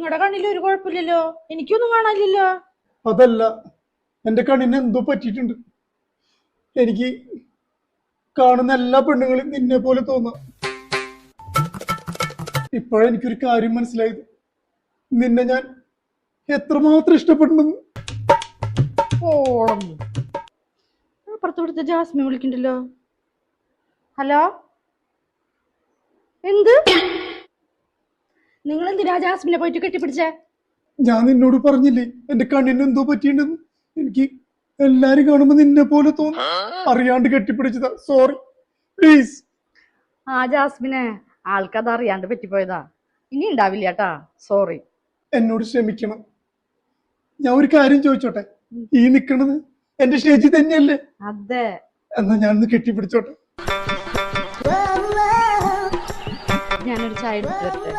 നിങ്ങളുടെ കണ്ണിൽ ഒരു കുഴപ്പമില്ലല്ലോ, എനിക്കൊന്നും കാണാനില്ലല്ലോ. അതല്ല, എന്റെ കണ്ണിന് എന്തോ പറ്റിയിട്ടുണ്ട്. എനിക്ക് കാണുന്ന എല്ലാ പെണ്ണുങ്ങളും നിന്നെ പോലെ തോന്നാം. ഇപ്പോഴെനിക്കൊരു കാര്യം മനസ്സിലായത്, നിന്നെ ഞാൻ എത്രമാത്രം ഇഷ്ടപ്പെടുന്നു. അപ്പുറത്ത് ജാസ്മിൻ വിളിക്കണ്ടല്ലോ. ഹലോ, എന്ത്? നിങ്ങൾ എന്തിനാ ജാസ്മിനെ പോയിട്ട് കെട്ടിപ്പിടിച്ചേ? ഞാൻ നിന്നോട് പറഞ്ഞില്ലേ എന്റെ കണ്ണിന് എന്തോ പറ്റിയിട്ടുണ്ടെന്ന്. എനിക്ക് എല്ലാരും കാണുമ്പോ നിന്നെ പോലെ തോന്നും. അറിയാണ്ട് കെട്ടിപ്പിടിച്ചതാ, സോറി പ്ലീസ്. ആ ജാസ്മിനെ, ആൾക്കത് അറിയാണ്ട് പറ്റിപ്പോയതാ. ഇനി ഉണ്ടാവില്ല കേട്ടാ, സോറി. എന്നോട് ക്ഷമിക്കണം. ഞാൻ ഒരു കാര്യം ചോദിച്ചോട്ടെ? ഈ നിക്കണത് എന്റെ ഷേജി തന്നെയല്ലേ? അതെ. എന്നാ ഞാനൊന്ന് കെട്ടിപ്പിടിച്ചോട്ടെ? ഞാനൊരു ചായ എടുത്തു തരട്ടെ?